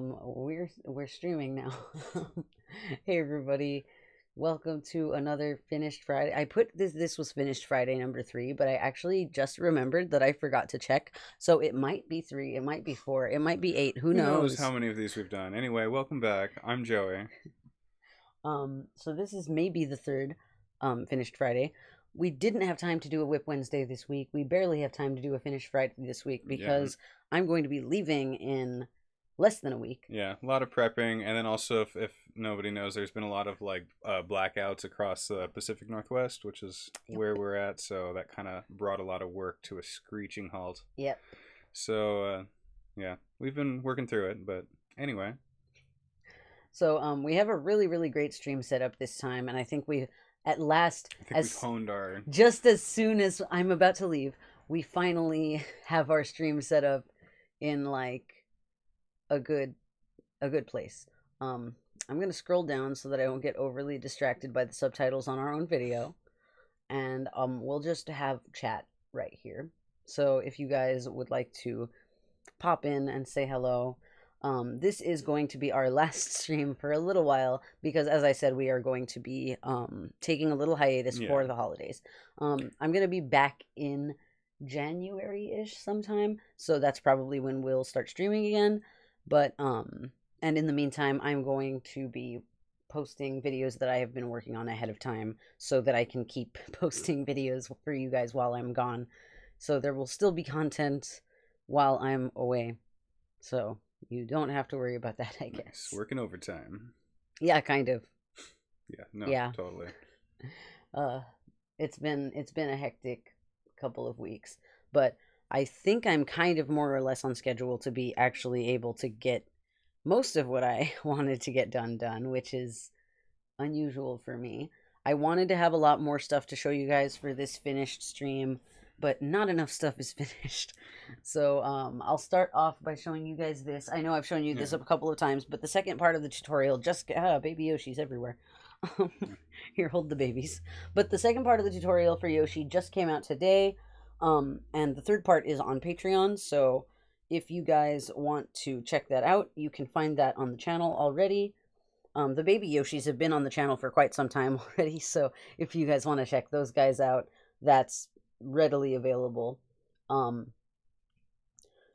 We're streaming now. Hey everybody, welcome to another finished Friday. I put this was finished Friday number 3, but I actually just remembered that I forgot to check. So it might be 3, it might be 4, it might be 8, who Who knows how knows? many of these we've done? Anyway, welcome back. I'm Joey. So this is maybe the third finished Friday. We didn't have time to do a Whip Wednesday this week. We barely have time to do a finished Friday this week Yeah, because I'm going to be leaving in less than a week. yeah, a lot of prepping, and then also, if nobody knows, there's been a lot of blackouts across the Pacific Northwest, which is Yep. where we're at. So that kind of brought a lot of work to a screeching halt. Yep. So yeah, we've been working through it, but anyway, So we have a really really great stream set up this time, and I think we at last I think we've as honed our. just as soon as I'm about to leave, we finally have our stream set up in like a good a good place. Um I'm going to scroll down so that I won't get overly distracted by the subtitles on our own video, and we'll just have chat right here. So if you guys would like to pop in and say hello. This is going to be our last stream for a little while because, as I said, we are going to be taking a little hiatus Yeah, for the holidays. I'm going to be back in January ish sometime, so that's probably when we'll start streaming again. But, and in the meantime, I'm going to be posting videos that I have been working on ahead of time so that I can keep posting videos for you guys while I'm gone. So there will still be content while I'm away. So you don't have to worry about that, I nice. guess. Working overtime. Yeah, kind of. Yeah, no, Yeah. totally. Uh it's been a hectic couple of weeks, but I think I'm kind of more or less on schedule to be actually able to get most of what I wanted to get done, which is unusual for me. I wanted to have a lot more stuff to show you guys for this finished stream, but not enough stuff is finished. So I'll start off by showing you guys this. I know I've shown you this Yeah, a couple of times, but the second part of the tutorial just baby Yoshi's everywhere. Here, hold the babies. But the second part of the tutorial for Yoshi just came out today, and the third part is on Patreon. So if you guys want to check that out, you can find that on the channel already. The baby Yoshis have been on the channel for quite some time already, so if you guys want to check those guys out, that's readily available. Um,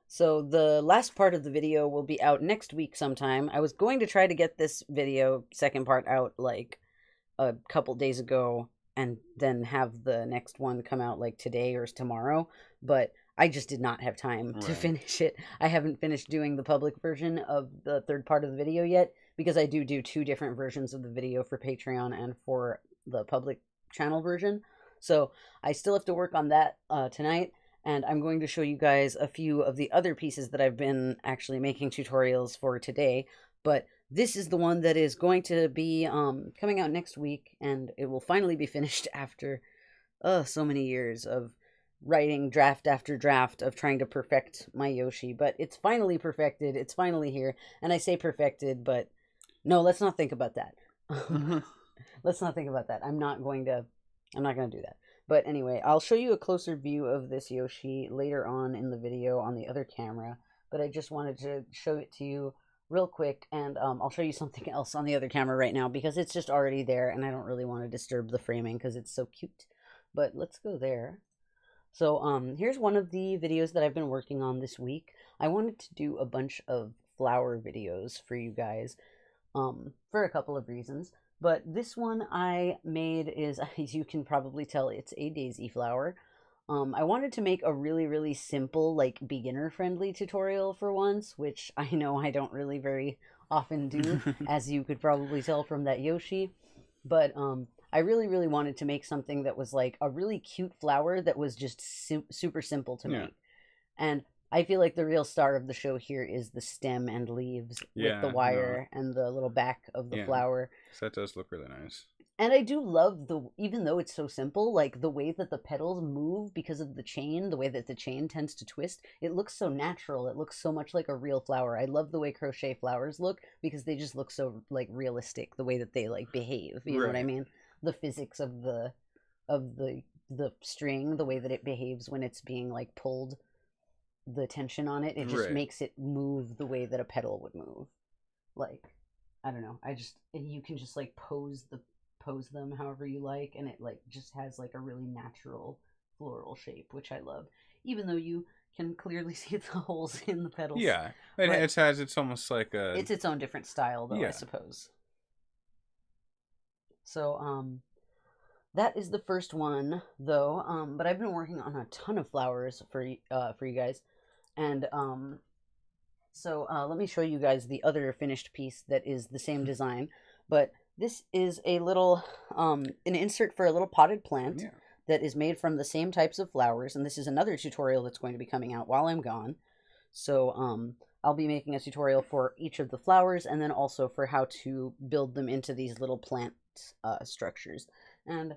so the last part of the video will be out next week sometime. I was going to try to get this video second part out like a couple days ago and then have the next one come out like today or tomorrow, but I just did not have time to right. finish it. I haven't finished doing the public version of the third part of the video yet because I do two different versions of the video for Patreon and for the public channel version. So I still have to work on that tonight, and I'm going to show you guys a few of the other pieces that I've been actually making tutorials for today. But this is the one that is going to be coming out next week, and it will finally be finished after so many years of writing draft after draft of trying to perfect my Yoshi. But it's finally perfected. It's finally here, and I say perfected, but no, let's not think about that. Let's not think about that. I'm not going to. I'm not going to do that. But anyway, I'll show you a closer view of this Yoshi later on in the video on the other camera. But I just wanted to show it to you real quick, and I'll show you something else on the other camera right now because it's just already there, and I don't really want to disturb the framing because it's so cute. But let's go there. So here's one of the videos that I've been working on this week. I wanted to do a bunch of flower videos for you guys for a couple of reasons. But this one I made is, as you can probably tell, it's a daisy flower. I wanted to make a really, really simple, like beginner-friendly tutorial for once, which I know I don't really very often do, as you could probably tell from that Yoshi. But I really, really wanted to make something that was like a really cute flower that was just super simple to Yeah, make. And I feel like the real star of the show here is the stem and leaves with the yeah, no, wire and the little back of the yeah. flower. So that does look really nice. And I do love even though it's so simple, like the way that the petals move because of the chain, the way that the chain tends to twist, it looks so natural. It looks so much like a real flower. I love the way crochet flowers look because they just look so like realistic, the way that they like behave. You know what I Right. mean? The physics of the string, the way that it behaves when it's being like pulled. the tension on it. It just Right. makes it move the way that a petal would move. Like, I don't know. You can just like pose them however you like, and it like just has like a really natural floral shape, which I love. Even though you can clearly see the holes in the petals. Yeah, it's almost like a. It's its own different style, though, Yeah. I suppose. So, that is the first one, though. But I've been working on a ton of flowers for you guys, and so let me show you guys the other finished piece that is the same design, but this is a little an insert for a little potted plant that is made from the same types of flowers, and this is another tutorial that's going to be coming out while I'm gone. So I'll be making a tutorial for each of the flowers, and then also for how to build them into these little plant structures. And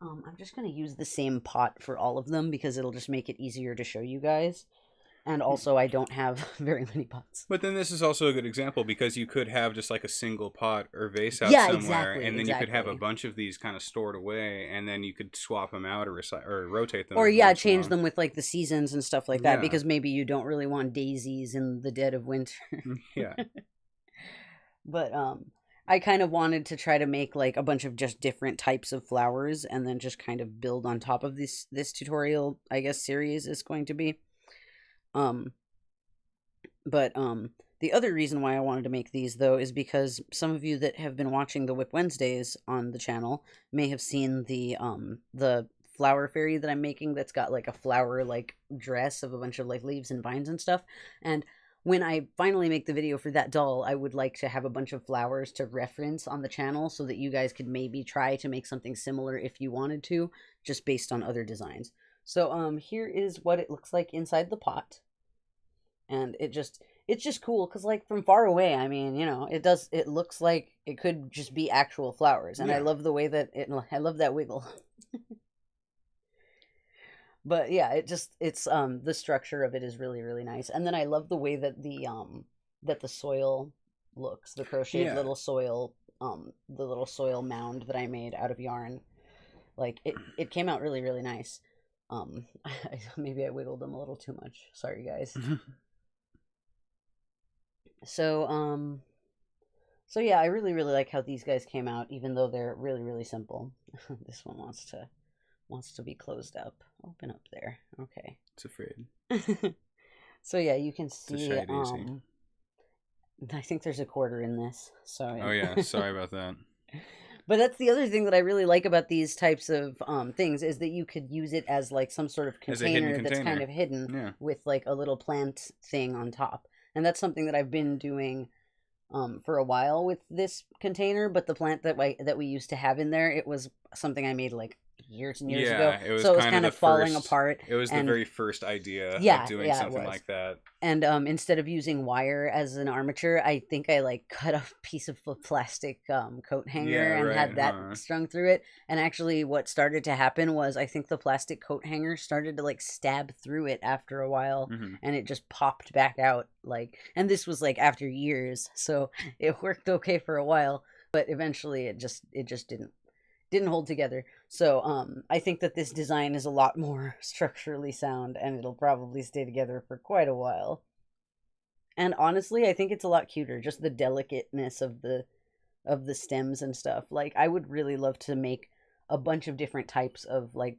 I'm just going to use the same pot for all of them because it'll just make it easier to show you guys. And also, I don't have very many pots. But then this is also a good example because you could have just like a single pot or vase out somewhere, exactly, and then you could have a bunch of these kind of stored away, and then you could swap them out or rotate them. Or change them with like the seasons and stuff like that, because maybe you don't really want daisies in the dead of winter. Yeah. But I kind of wanted to try to make like a bunch of just different types of flowers, and then just kind of build on top of this tutorial, I guess, series is going to be. The other reason why I wanted to make these, though, is because some of you that have been watching the Whip Wednesdays on the channel may have seen the flower fairy that I'm making that's got like a flower like dress of a bunch of like leaves and vines and stuff. And when I finally make the video for that doll, I would like to have a bunch of flowers to reference on the channel so that you guys could maybe try to make something similar if you wanted to, just based on other designs. So here is what it looks like inside the pot. And it's just cool because like from far away, I mean, you know, it looks like it could just be actual flowers. And I love the way that I love that wiggle. But yeah, it's the structure of it is really, really nice. And then I love the way that the soil looks, the crocheted little soil, the little soil mound that I made out of yarn. Like it came out really, really nice. Maybe I wiggled them a little too much. Sorry, guys. So yeah, I really, really like how these guys came out, even though they're really, really simple. This one wants to be closed up. Open up there. Okay. It's afraid. So yeah, you can see. I think there's a quarter in this. So. Oh yeah, sorry about that. But that's the other thing that I really like about these types of things is that you could use it as like some sort of container that's kind of hidden with like a little plant thing on top. And that's something that I've been doing for a while with this container. But the plant that we used to have in there, it was something I made like years and years ago. So it was kind of falling apart. It was the very first idea of doing something like that. And instead of using wire as an armature, I think I like cut a piece of plastic coat hanger and had that strung through it. And actually what started to happen was I think the plastic coat hanger started to like stab through it after a while, and it just popped back out like, and this was like after years. So it worked okay for a while, but eventually it just didn't hold together. So I think that this design is a lot more structurally sound, and it'll probably stay together for quite a while. And honestly, I think it's a lot cuter, just the delicateness of the stems and stuff. Like I would really love to make a bunch of different types of like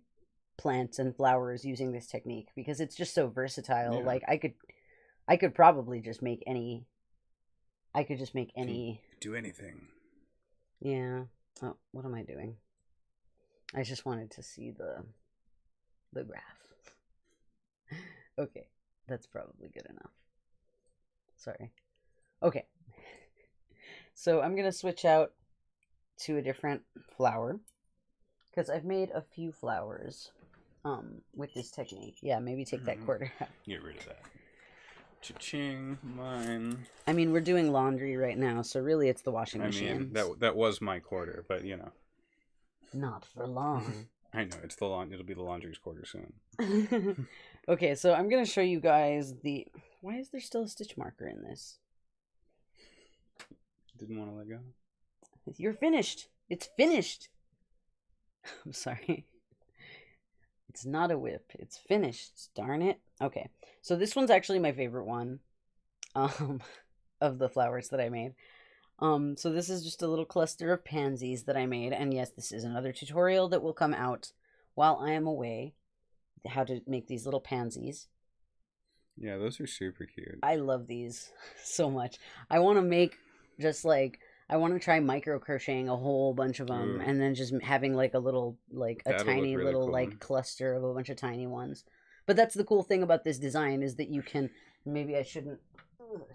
plants and flowers using this technique because it's just so versatile. Like I could probably just make any do anything. Yeah. Oh, what am I doing? I just wanted to see the graph. Okay, that's probably good enough. Sorry. Okay. So I'm going to switch out to a different flower because I've made a few flowers with this technique. Yeah, maybe take that quarter out. Get rid of that. Cha-ching, mine. I mean, we're doing laundry right now, so really it's the washing machine. That was my quarter, but you know. Not for long. I know, it'll be the laundry's quarter soon. Okay, so I'm going to show you guys why is there still a stitch marker in this? Didn't want to let go. You're finished. It's finished. I'm sorry. It's not a whip. It's finished. Darn it. Okay. So this one's actually my favorite one um, of the flowers that I made. So this is just a little cluster of pansies that I made. And yes, this is another tutorial that will come out while I am away. How to make these little pansies. Yeah, those are super cute. I love these so much. I want to make just like I want to try micro crocheting a whole bunch of them, Ooh. and then just having like a little like a That'll look tiny really little cool. like cluster of a bunch of tiny ones. But that's the cool thing about this design is that you can maybe I shouldn't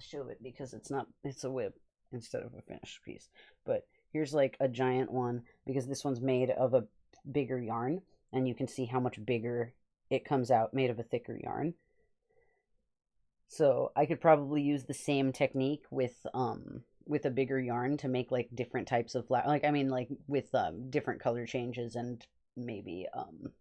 show it because it's a whip instead of a finished piece. But here's like a giant one because this one's made of a bigger yarn, and you can see how much bigger it comes out made of a thicker yarn. So I could probably use the same technique with a bigger yarn to make like different types of flower. Like I mean like with different color changes and maybe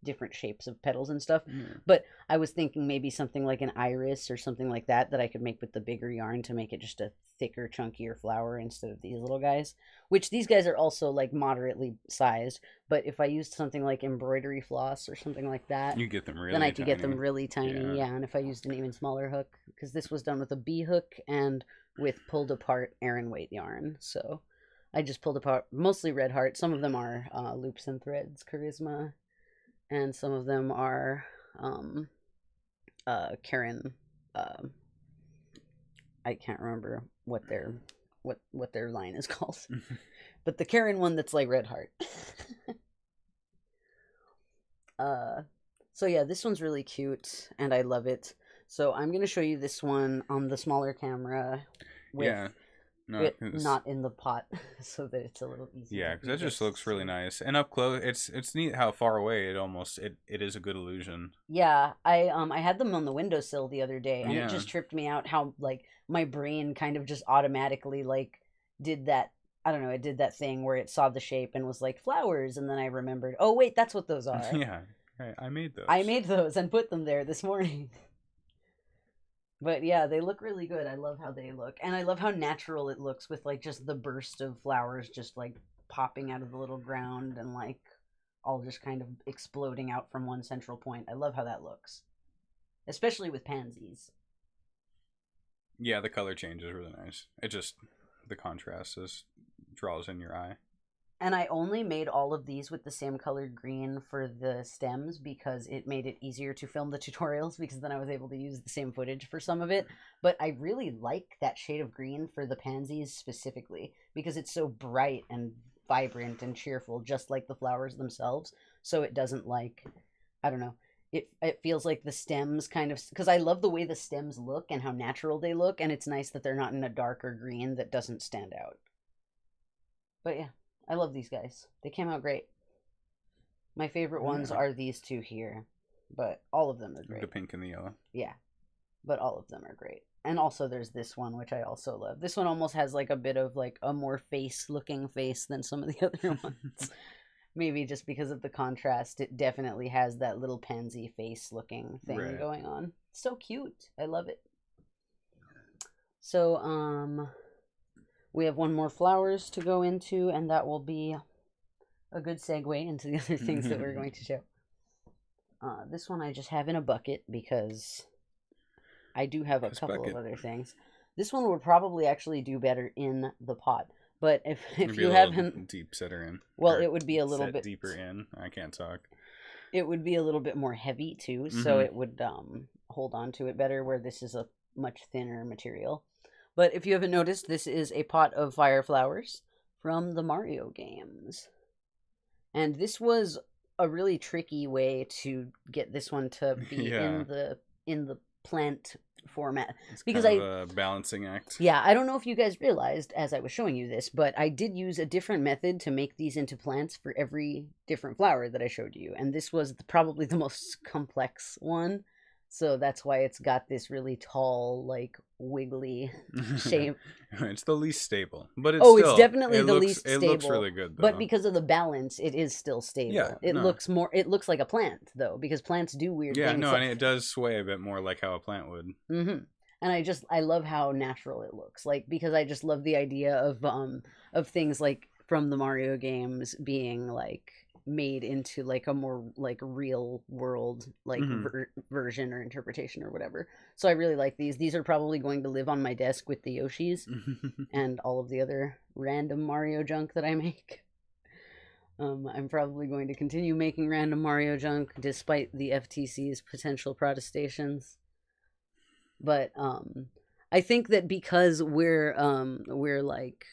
different shapes of petals and stuff. Yeah. But I was thinking maybe something like an iris or something like that I could make with the bigger yarn to make it just a thicker, chunkier flower instead of these little guys. Which these guys are also like moderately sized. But if I used something like embroidery floss or something like that, You get them really then I could tiny. get them really tiny. Yeah, and if I used an even smaller hook, because this was done with a bee hook and with pulled apart Aran weight yarn. So I just pulled apart mostly Red Heart. Some of them are Loops and Threads Charisma, and some of them are Karen. I can't remember what their line is called, but the Karen one that's like Red Heart. So yeah, this one's really cute and I love it. So I'm gonna show you this one on the smaller camera with Yeah. No, it not in the pot, so that it's a little easier. Yeah, because that just looks really nice, and up close, it's neat how far away it is a good illusion. Yeah, I had them on the windowsill the other day, and it Yeah. just tripped me out how like my brain kind of just automatically like did that. I don't know, it did that thing where it saw the shape and was like flowers, and then I remembered, oh wait, that's what those are. Yeah, I made those. I made those and put them there this morning. But yeah, they look really good. I love how they look. And I love how natural it looks with like just the burst of flowers just like popping out of the little ground and like all just kind of exploding out from one central point. I love how that looks. Especially with pansies. Yeah, the color change is really nice. The contrast draws in your eye. And I only made all of these with the same colored green for the stems because it made it easier to film the tutorials because then I was able to use the same footage for some of it. But I really like that shade of green for the pansies specifically because it's so bright and vibrant and cheerful, just like the flowers themselves. So it doesn't like, I don't know, it feels like the stems kind of, because I love the way the stems look and how natural they look, and it's nice that they're not in a darker green that doesn't stand out. But yeah. I love these guys. They came out great. My favorite ones are these two here, but all of them are great. The pink and the yellow. Yeah, but all of them are great. And also there's this one, which I also love. This one almost has like a bit of like a more face-looking face than some of the other ones. Maybe just because of the contrast, it definitely has that little pansy face-looking thing going on. So cute. I love it. So, we have one more flowers to go into, and that will be a good segue into the other things that we're going to show. This one I just have in a bucket because I do have a couple of other things. This one would probably actually do better in the pot. But if you haven't deep setter in. Well, it would be a little bit deeper in. I can't talk. It would be a little bit more heavy too, so it would hold on to it better, where this is a much thinner material. But if you haven't noticed, this is a pot of fire flowers from the Mario games. And this was a really tricky way to get this one to be in the plant format. It's because kind of a balancing act. Yeah, I don't know if you guys realized as I was showing you this, but I did use a different method to make these into plants for every different flower that I showed you. And this was probably the most complex one. So that's why it's got this really tall, like, wiggly shape. It's the least stable. But it's definitely the least stable. It looks really good, though. But because of the balance, it is still stable. Yeah, it looks like a plant, though, because plants do weird things. Yeah, no, and it does sway a bit more like how a plant would. Mm-hmm. And I love how natural it looks. Like, because I just love the idea of things like from the Mario games being like made into like a more like real world like Hmm. version or interpretation or whatever. So I really like these. These are probably going to live on my desk with the Yoshis and all of the other random Mario junk that I make. I'm probably going to continue making random Mario junk despite the FTC's potential protestations. But I think that because we're like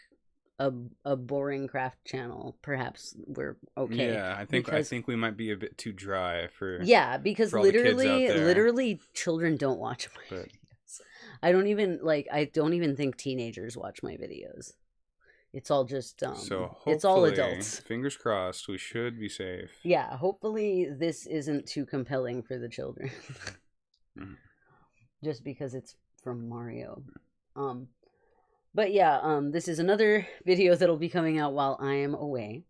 a a boring craft channel, perhaps we're okay. Yeah, I Because think we might be a bit too dry yeah, because for all the kids out there. literally children don't watch my But videos. I don't even think teenagers watch my videos. It's all just so it's all hopefully, adults. fingers crossed, we should be safe. Yeah, hopefully this isn't too compelling for the children. Mhm. Just because it's from Mario. Um but yeah, this is another video that'll be coming out while I am away.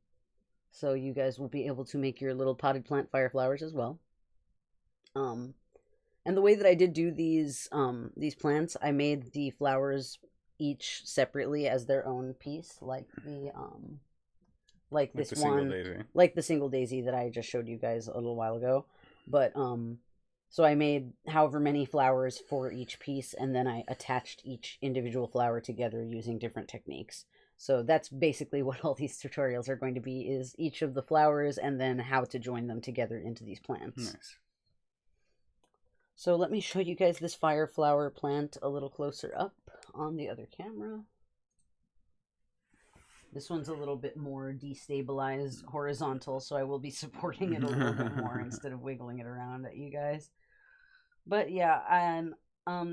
So you guys will be able to make your little potted plant fire flowers as well. Um and the way that I did do these plants, I made the flowers each separately as their own piece, like Like this the single one, daisy. like the single daisy that I just showed you guys a little while ago. But so I made however many flowers for each piece, and then I attached each individual flower together using different techniques. So that's basically what all these tutorials are going to be, is each of the flowers and then how to join them together into these plants. Nice. So let me show you guys this fire flower plant a little closer up on the other camera. This one's a little bit more destabilized horizontal, so I will be supporting it a little bit more instead of wiggling it around at you guys. But yeah, and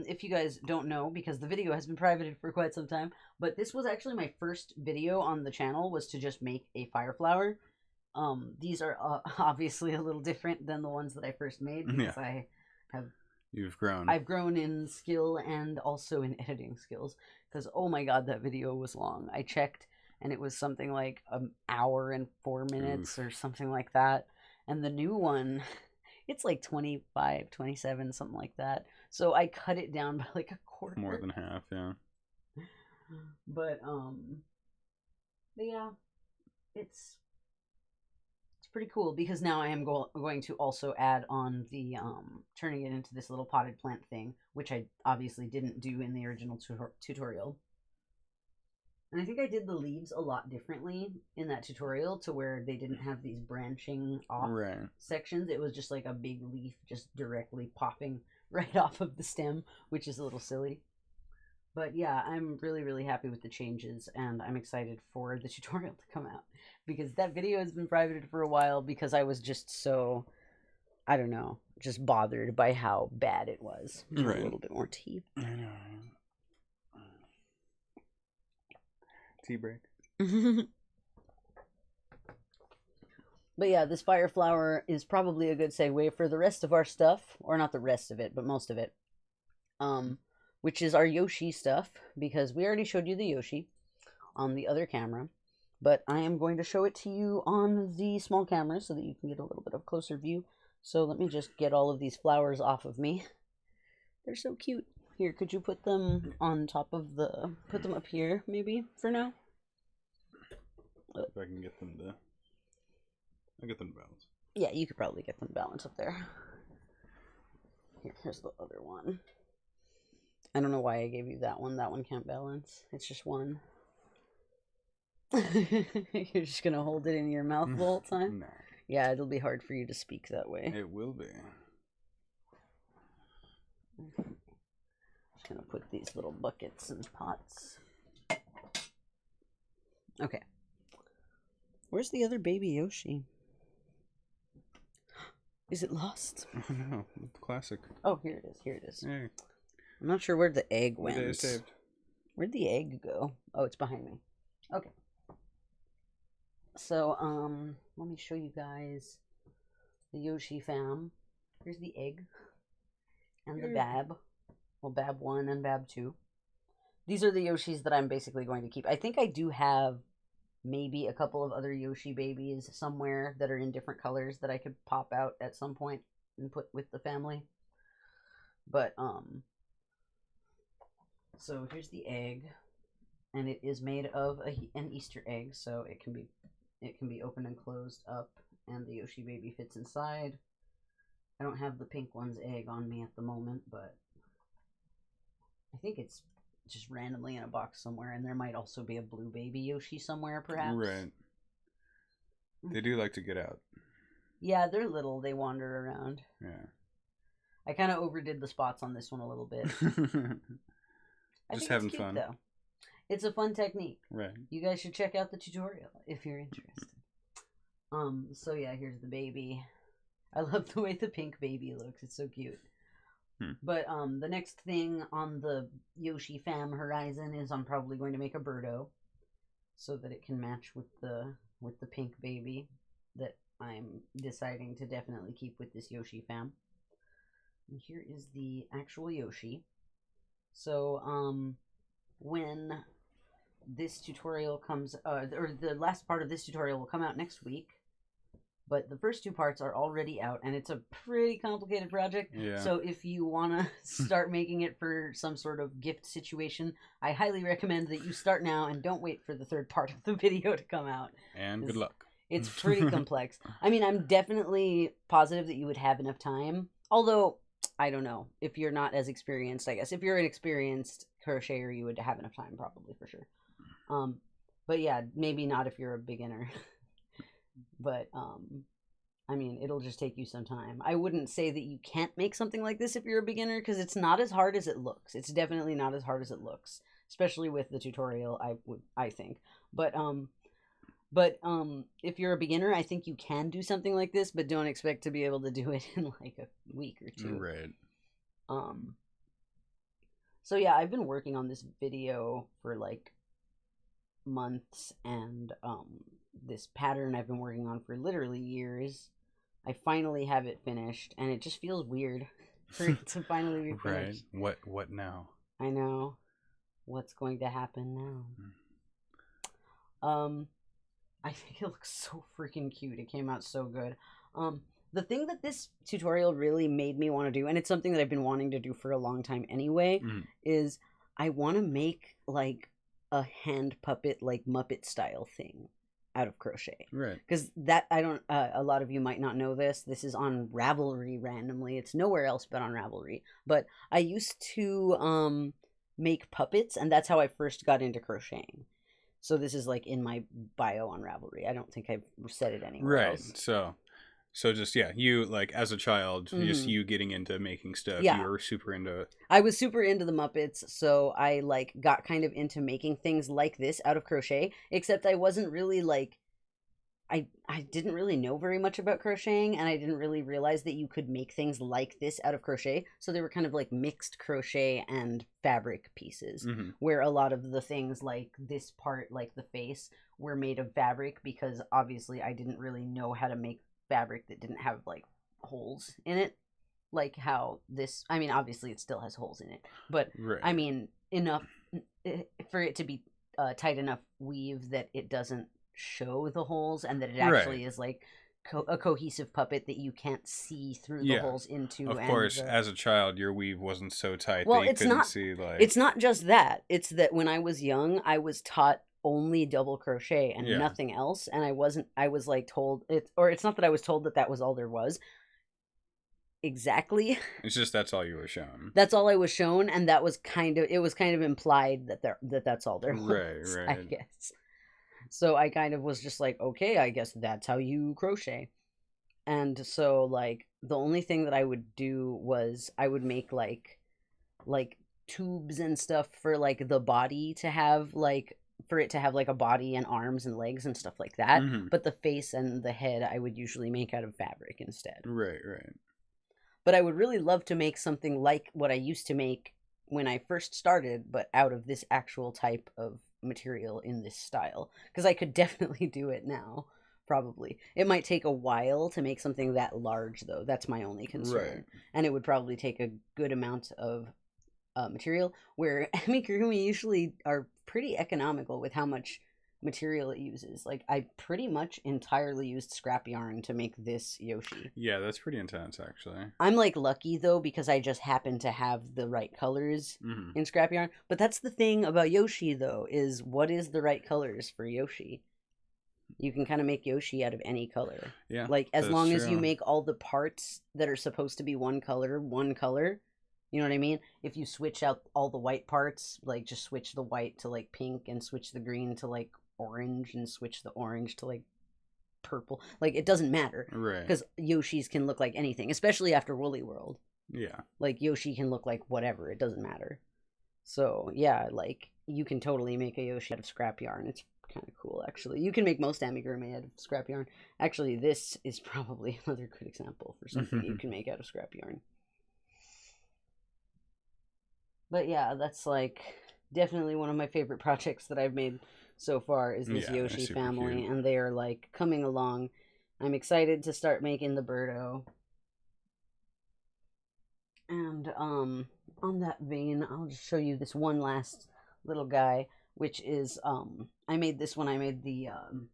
if you guys don't know, because the video has been privated for quite some time, but this was actually my first video on the channel, was to just make a fire flower. These are obviously a little different than the ones that I first made, because Yeah. I have I've grown in skill and also in editing skills. Because oh my god, that video was long. I checked, and it was something like an hour and 4 minutes Oof. or something like that. And the new one, it's like 25, 27, something like that. So I cut it down by like a quarter. More than half, yeah. But yeah, it's pretty cool, because now I am going to also add on the turning it into this little potted plant thing, which I obviously didn't do in the original tutorial. And I think I did the leaves a lot differently in that tutorial, to where they didn't have these branching off Right. sections. It was just like a big leaf just directly popping right off of the stem, which is a little silly. But yeah, I'm really, really happy with the changes, and I'm excited for the tutorial to come out, because that video has been privated for a while, because I was just so, I don't know, just bothered by how bad it was. Right. A little bit more tea. I know. Tea break. But yeah, this fire flower is probably a good segue for the rest of our stuff, or not the rest of it, but most of it. Which is our Yoshi stuff, because we already showed you the Yoshi on the other camera, but I am going to show it to you on the small camera so that you can get a little bit of closer view. So let me just get all of these flowers off of me. They're so cute. Here, could you put them on top of the, put them up here maybe for now? If I can get them to, I'll get them to balance. Yeah, you could probably get them balanced up there. Here's the other one. I don't know why I gave you that one. That one can't balance. It's just one. You're just gonna hold it in your mouth the whole time? No. Yeah, it'll be hard for you to speak that way. It will be. Just gonna put these little buckets and pots. Okay. Where's the other baby Yoshi? Is it lost? Oh no, classic. Oh, here it is. Here it is. Hey. I'm not sure where the egg went. The day is saved. Where'd the egg go? Oh, it's behind me. Okay. So, let me show you guys the Yoshi fam. Here's the egg. And the Bab. Well, Bab 1 and Bab 2. These are the Yoshis that I'm basically going to keep. I think I do have maybe a couple of other Yoshi babies somewhere that are in different colors that I could pop out at some point and put with the family. But, so here's the egg, and it is made of an Easter egg, so it can be opened and closed up, and the Yoshi baby fits inside. I don't have the pink one's egg on me at the moment, but I think it's just randomly in a box somewhere, and there might also be a blue baby Yoshi somewhere, perhaps. Right. They do like to get out. Yeah, they're little. They wander around. Yeah. I kind of overdid the spots on this one a little bit. Just having fun. Though. It's a fun technique. Right. You guys should check out the tutorial if you're interested. So yeah, here's the baby. I love the way the pink baby looks. It's so cute. But the next thing on the Yoshi fam horizon is I'm probably going to make a birdo so that it can match with the pink baby that I'm deciding to definitely keep with this Yoshi fam. And here is the actual Yoshi. So when this tutorial comes, or the last part of this tutorial will come out next week, but the first two parts are already out, and it's a pretty complicated project. Yeah. So if you want to start making it for some sort of gift situation, I highly recommend that you start now and don't wait for the third part of the video to come out. And good luck. It's pretty complex. I mean, I'm definitely positive that you would have enough time. Although, I don't know. If you're not as experienced, I guess. If you're an experienced crocheter, you would have enough time, probably, for sure. But yeah, maybe not if you're a beginner. But, I mean, it'll just take you some time. I wouldn't say that you can't make something like this if you're a beginner, because it's not as hard as it looks. It's definitely not as hard as it looks, especially with the tutorial, I think. But if you're a beginner, I think you can do something like this, but don't expect to be able to do it in like a week or two. Right. So yeah, I've been working on this video for like months, and this pattern I've been working on for literally years. I finally have it finished, and it just feels weird for it to finally be finished. Right. What now? I know. What's going to happen now? I think it looks so freaking cute. It came out so good. The thing that this tutorial really made me want to do, and it's something that I've been wanting to do for a long time anyway, is I want to make like a hand puppet, like Muppet style thing out of crochet. Right. Because that, I don't, a lot of you might not know this. This is on Ravelry randomly. It's nowhere else but on Ravelry. But I used to make puppets, and that's how I first got into crocheting. So this is like in my bio on Ravelry. I don't think I've said it anywhere else. So just, yeah, you, like, as a child, just you getting into making stuff, Yeah. you were super into... I was super into the Muppets, so I, like, got kind of into making things like this out of crochet, except I wasn't really, like... I didn't really know very much about crocheting, and I didn't really realize that you could make things like this out of crochet, so they were kind of like mixed crochet and fabric pieces, where a lot of the things, like this part, like the face, were made of fabric, because obviously I didn't really know how to make fabric that didn't have like holes in it, like how this, I mean, obviously it still has holes in it, but I mean enough for it to be tight enough weave that it doesn't show the holes, and that it actually is like a cohesive puppet that you can't see through the holes into. Of course, as a child, your weave wasn't so tight well, that you couldn't see, like... It's not just that. It's that when I was young, I was taught only double crochet and nothing else, and I was like told it's not that I was told that was all there was exactly. It's just that's all you were shown. That's all I was shown, and that was kind of implied that's all there was. Right. I guess. So I kind of was just like, okay, I guess that's how you crochet. And so like the only thing that I would do was I would make like tubes and stuff for like the body to have like, for it to have like a body and arms and legs and stuff like that. But the face and the head I would usually make out of fabric instead. Right. But I would really love to make something like what I used to make when I first started, but out of this actual type of material in this style. Because I could definitely do it now, probably. It might take a while to make something that large, though. That's my only concern. Right. And it would probably take a good amount of material, where amigurumi usually are pretty economical with how much material it uses. Like, I pretty much entirely used scrap yarn to make this Yoshi. Yeah, that's pretty intense, actually. I'm like lucky though, because I just happen to have the right colors in scrap yarn. But that's the thing about Yoshi though, is what is the right colors for Yoshi? You can kind of make Yoshi out of any color. Yeah, Like, as that's long as you true. make all the parts that are supposed to be one color, one color. You know what I mean? If you switch out all the white parts, like just switch the white to like pink and switch the green to like orange and switch the orange to like purple. Like, it doesn't matter Right. because Yoshi's can look like anything, especially after Woolly World. Yeah. Like, Yoshi can look like whatever. It doesn't matter. So, yeah, like, you can totally make a Yoshi out of scrap yarn. It's kind of cool, actually. You can make most amigurumi out of scrap yarn. Actually, this is probably another good example for something you can make out of scrap yarn. But yeah, that's like definitely one of my favorite projects that I've made so far is this Yeah, they're Yoshi super family, cute. and they are like coming along. I'm excited to start making the Birdo. And on that vein, I'll just show you this one last little guy, which is I made this when I made the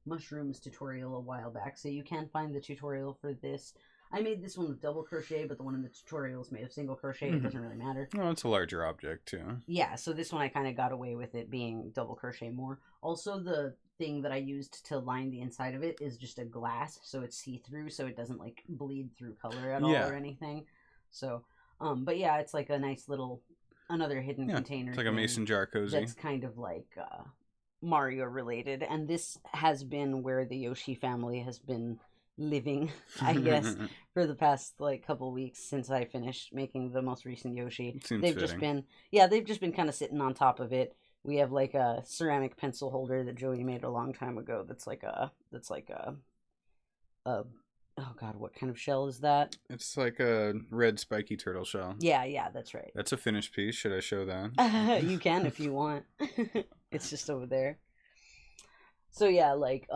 mushrooms tutorial a while back, so you can find the tutorial for this. I made this one with double crochet, but the one in the tutorial is made of single crochet. It doesn't really matter. Well, it's a larger object too. Yeah, so this one I kind of got away with it being double crochet more. Also, the thing that I used to line the inside of it is just a glass, so it's see-through, so it doesn't like bleed through color at all Yeah. or anything. So, but yeah, it's like a nice little another hidden container. It's like a thing mason jar cozy. that's kind of like Mario related, and this has been where the Yoshi family has been living, I guess, for the past like couple weeks since I finished making the most recent Yoshi. Seems They've fitting. just been they've just been kind of sitting on top of it. We have like a ceramic pencil holder that Joey made a long time ago. That's like a oh god, what kind of shell is that? It's like a red spiky turtle shell. Yeah, that's right. That's a finished piece. Should I show that? You can if you want. It's just over there. So yeah, like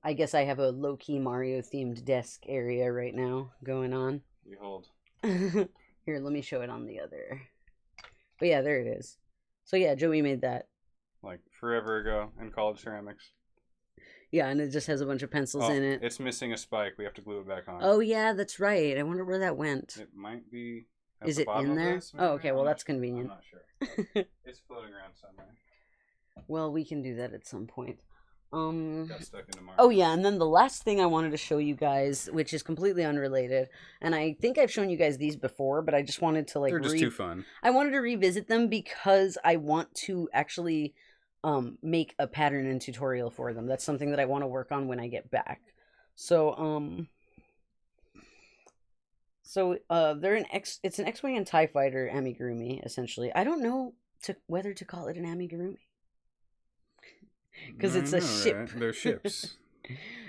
I guess I have a low-key Mario themed desk area right now going on. Behold. Here, let me show it on the other. But yeah, there it is. So yeah, Joey made that. Like forever ago in college ceramics. Yeah, and it just has a bunch of pencils in it. It's missing a spike. We have to glue it back on. Oh yeah, that's right. I wonder where that went. It might be. Is it in there? Oh, okay. Well, that's convenient. I'm not sure. It's floating around somewhere. Well, we can do that at some point. Got stuck into Mario. Oh yeah, and then the last thing I wanted to show you guys, which is completely unrelated, and I think I've shown you guys these before, but I just wanted to like They're just too fun. I wanted to revisit them because I want to actually make a pattern and tutorial for them. That's something that I want to work on when I get back. So they're it's an X-Wing and TIE Fighter amigurumi, essentially. I don't know whether to call it an amigurumi. Because it's a ship. Right? They're ships.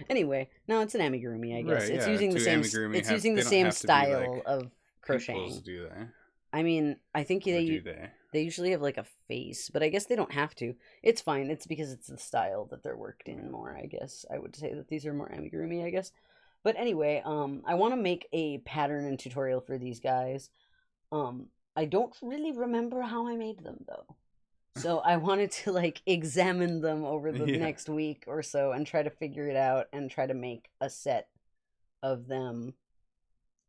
Anyway, no, it's an amigurumi, I guess. Right, It's yeah. using the same. It's using the same style of crocheting. Do they? I mean, I think they usually have like a face, but I guess they don't have to. It's fine. It's because it's the style that they're worked in more. I guess I would say that these are more amigurumi. I guess. But anyway, I want to make a pattern and tutorial for these guys. I don't really remember how I made them though. So I wanted to like examine them over the next week or so and try to figure it out and try to make a set of them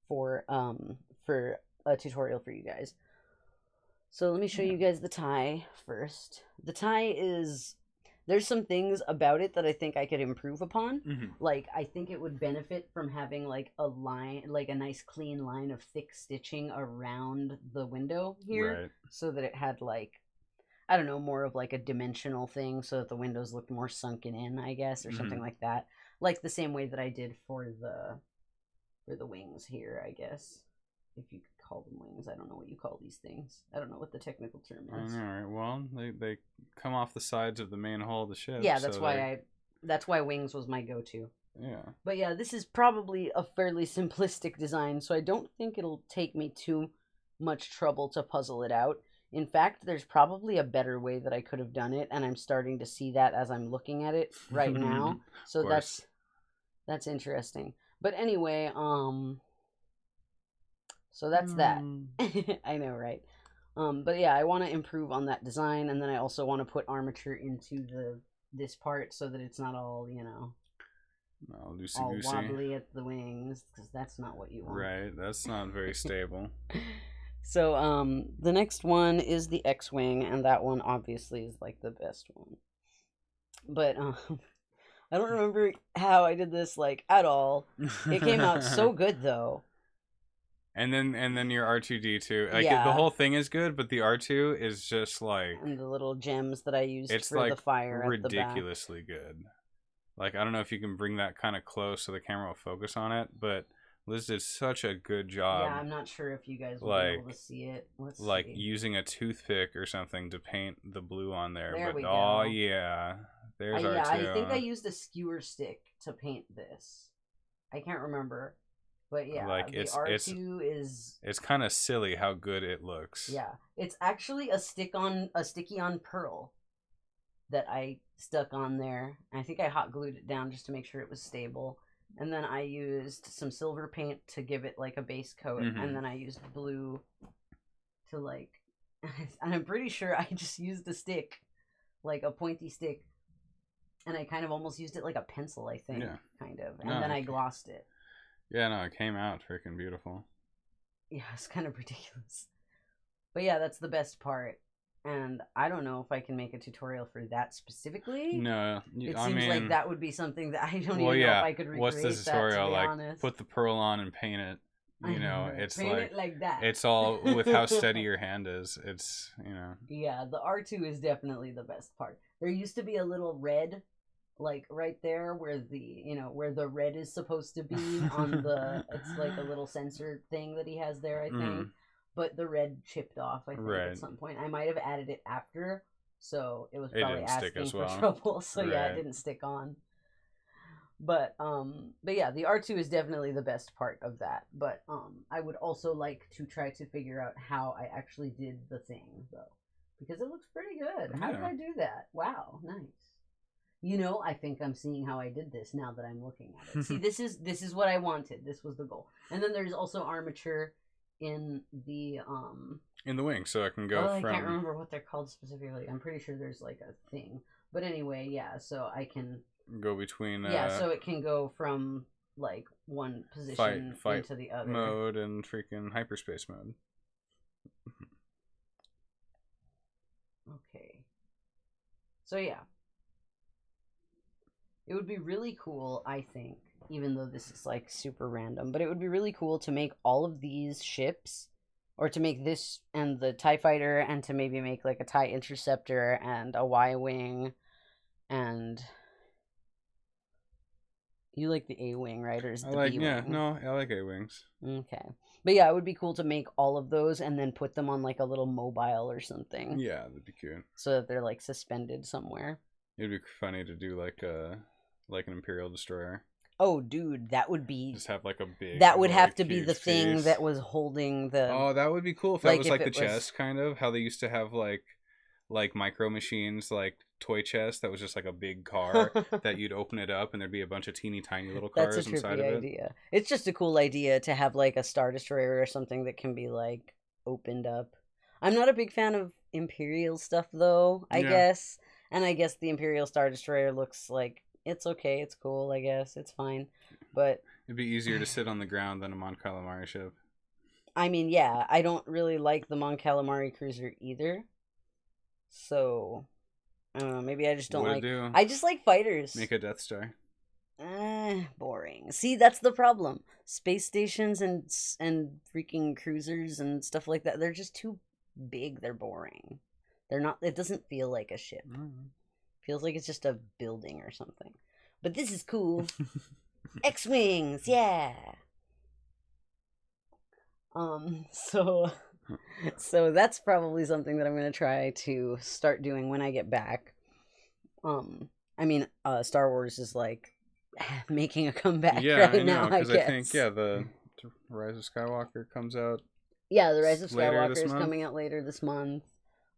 for a tutorial for you guys. So let me show you guys the tie first. The tie is there's some things about it that I think I could improve upon. Mm-hmm. Like I think it would benefit from having like a line, like a nice clean line of thick stitching around the window here, right. So that it had like I don't know, more of like a dimensional thing so that the windows looked more sunken in, I guess, or something like that. Like the same way that I did for the wings here, I guess. If you could call them wings. I don't know what you call these things. I don't know what the technical term is. I know, right? Well, they come off the sides of the main hull of the ship. Yeah, that's why wings was my go-to. Yeah. But yeah, this is probably a fairly simplistic design, so I don't think it'll take me too much trouble to puzzle it out. In fact, there's probably a better way that I could have done it, and I'm starting to see that as I'm looking at it right now. So that's interesting. But anyway, so that's that. I know, right? But yeah, I want to improve on that design, and then I also want to put armature into this part so that it's not all, all wobbly at the wings, because that's not what you want. Right, that's not very stable. So, the next one is the X-Wing, and that one obviously is like the best one. But, I don't remember how I did this like at all. It came out so good though. And then your R2D2, like the Yeah. whole thing is good, but the R2 is just like And the little gems that I used it's for like the fire at the back. ridiculously good. Like I don't know if you can bring that kind of close so the camera will focus on it, but Liz did such a good job. Yeah, I'm not sure if you guys will be able to see it. Let's see. Using a toothpick or something to paint the blue on there. There we oh go. yeah, there's R2. Yeah, I think I used a skewer stick to paint this. I can't remember. But yeah, like the R2 is... It's kind of silly how good it looks. Yeah, it's actually a sticky-on pearl that I stuck on there. I think I hot glued it down just to make sure it was stable. And then I used some silver paint to give it like a base coat. Mm-hmm. And then I used blue to like... And I'm pretty sure I just used a stick, like a pointy stick. And I kind of almost used it like a pencil, I think. Yeah. Kind of. And then I glossed it. Yeah, no, it came out freaking beautiful. Yeah, it's kind of ridiculous. But yeah, that's the best part. And I don't know if I can make a tutorial for that specifically. No, it seems like that would be something that I don't even know if I could recreate. What's the tutorial? That, like, honest. Put the pearl on and paint it. You know, it's paint it like that. It's all with how steady your hand is. It's, you know. Yeah, the R2 is definitely the best part. There used to be a little red, like right there where where the red is supposed to be on the, it's like a little sensor thing that he has there, I think. But the red chipped off, I think, at some point. I might have added it after, so it was probably asking for trouble. So yeah, it didn't stick on. But yeah, the R2 is definitely the best part of that. But I would also like to try to figure out how I actually did the thing though, because it looks pretty good. How did I do that? Wow, nice. You know, I think I'm seeing how I did this now that I'm looking at it. See, this is what I wanted. This was the goal. And then there's also armature in the wing, so I can go from... I can't remember what they're called specifically. I'm pretty sure there's like a thing. But anyway, yeah, so I can go between so it can go from like one position fight into the other mode and freaking hyperspace mode. Okay. So yeah. It would be really cool, I think, even though this is like super random, but it would be really cool to make all of these ships, or to make this and the TIE Fighter, and to maybe make like a TIE Interceptor and a Y-Wing, and you like the A-Wing, right? Or is it the B-Wing? Yeah, no, I like A-Wings. Okay. But yeah, it would be cool to make all of those and then put them on like a little mobile or something. Yeah, that'd be cute. So that they're like suspended somewhere. It'd be funny to do like an Imperial destroyer. Oh, dude, that would be... Just have like a big... That would have to be the thing piece that was holding the... Oh, that would be cool if that was like the chest, kind of. How they used to have like micro machines, like toy chest that was just like a big car that you'd open it up and there'd be a bunch of teeny tiny little cars inside of it. That's a trippy idea. It's just a cool idea to have like a Star Destroyer or something that can be like opened up. I'm not a big fan of Imperial stuff though, I guess. And I guess the Imperial Star Destroyer looks like... It's okay, it's cool, I guess. It's fine. But it'd be easier to sit on the ground than a Mon Calamari ship. I mean, yeah, I don't really like the Mon Calamari cruiser either. So, I don't know, maybe I just don't like... I just like fighters. Make a Death Star. Boring. See, that's the problem. Space stations and freaking cruisers and stuff like that, they're just too big. They're boring. They're not... It doesn't feel like a ship. Feels like it's just a building or something. But this is cool. X-Wings, yeah! So that's probably something that I'm going to try to start doing when I get back. I mean, Star Wars is like making a comeback right now, I guess. I think, the Rise of Skywalker comes out. Yeah, the Rise of Skywalker is coming out later this month.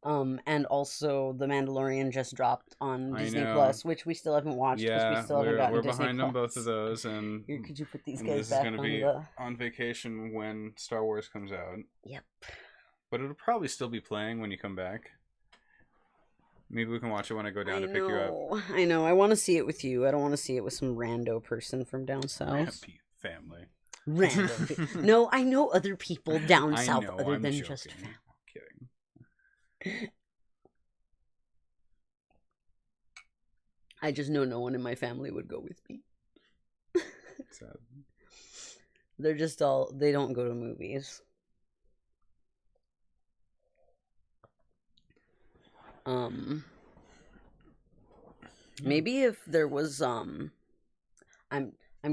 And also The Mandalorian just dropped on Disney Plus, which we still haven't watched because we still haven't gotten Disney Plus. We're behind on both of those, and here, could you put these guys back on the... This is going to be on vacation when Star Wars comes out. Yep. But it'll probably still be playing when you come back. Maybe we can watch it when I go down to pick you up. I know. I want to see it with you. I don't want to see it with some rando person from down south. Family. Random. No, I know other people down south other than joking. Just family. I'm kidding. I just know no one in my family would go with me. Sad. They're just they don't go to movies. Maybe if there was I'm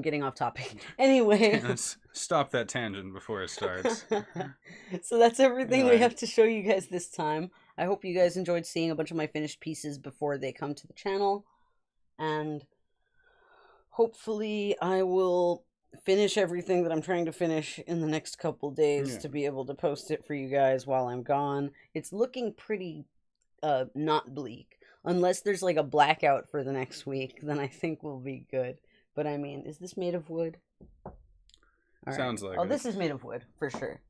getting off topic. Anyway, let's stop that tangent before it starts. So that's everything we have to show you guys this time. I hope you guys enjoyed seeing a bunch of my finished pieces before they come to the channel, and hopefully I will finish everything that I'm trying to finish in the next couple days to be able to post it for you guys while I'm gone. It's looking pretty not bleak. Unless there's like a blackout for the next week, then I think we'll be good. But I mean, is this made of wood? All Sounds like it. Oh, this is made of wood, for sure.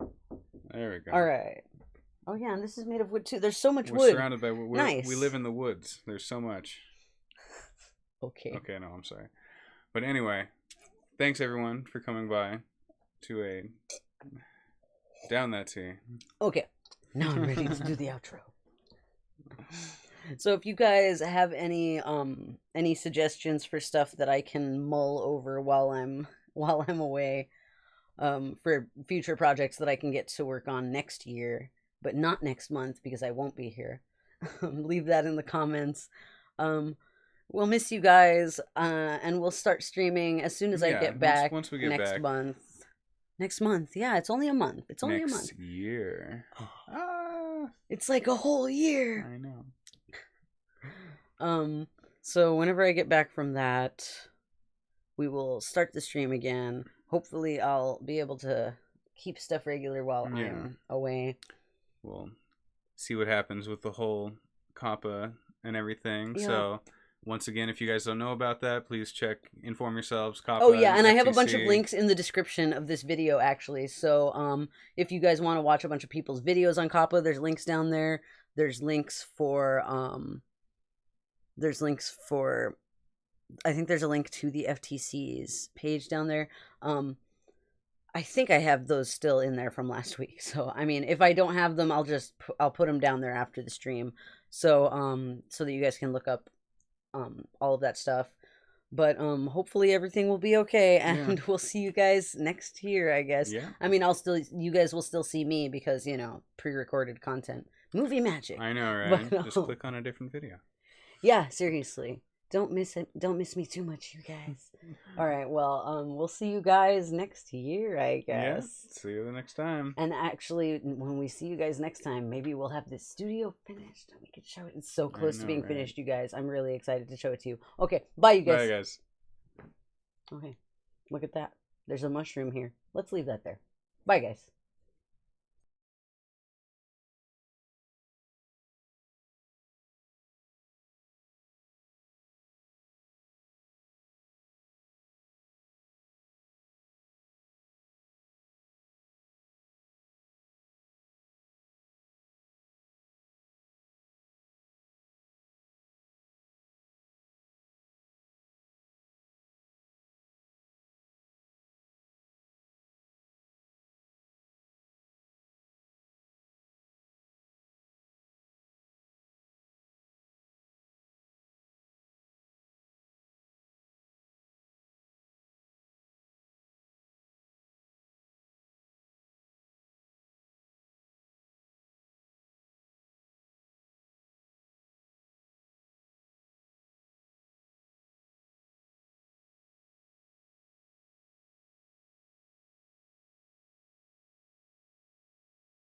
There we go. All right. Oh, yeah, and this is made of wood, too. There's so much wood. We're surrounded by wood. Nice. We live in the woods. There's so much. Okay. Okay, no, I'm sorry. But anyway, thanks, everyone, for coming by to a... Down that tea. Okay. Now I'm ready to do the outro. So if you guys have any suggestions for stuff that I can mull over while I'm away, for future projects that I can get to work on next year, but not next month because I won't be here, leave that in the comments. We'll miss you guys, and we'll start streaming as soon as I get back. Once we get next back. month. Next month, yeah, it's only a month. It's only next a month. Year. It's like a whole year. I know. So whenever I get back from that, we will start the stream again. Hopefully I'll be able to keep stuff regular while I'm away. We'll see what happens with the whole COPPA and everything. Yeah. So once again, if you guys don't know about that, please inform yourselves. COPPA, oh yeah, and FTC. I have a bunch of links in the description of this video actually. So if you guys want to watch a bunch of people's videos on COPPA, there's links down there. There's links for I think there's a link to the FTC's page down there. I think I have those still in there from last week. So, I mean, if I don't have them, I'll put them down there after the stream. So, so that you guys can look up, all of that stuff. But, hopefully everything will be okay. And we'll see you guys next year, I guess. Yeah. I mean, you guys will still see me because, pre-recorded content. Movie magic. I know, right? But, just click on a different video. Yeah, seriously. Don't miss it. Don't miss me too much, you guys. All right. Well, we'll see you guys next year, I guess. Yeah, see you the next time. And actually, when we see you guys next time, maybe we'll have this studio finished and we can show it. It's so close to being finished, you guys. I'm really excited to show it to you. Okay. Bye, you guys. Bye, guys. Okay. Look at that. There's a mushroom here. Let's leave that there. Bye, guys.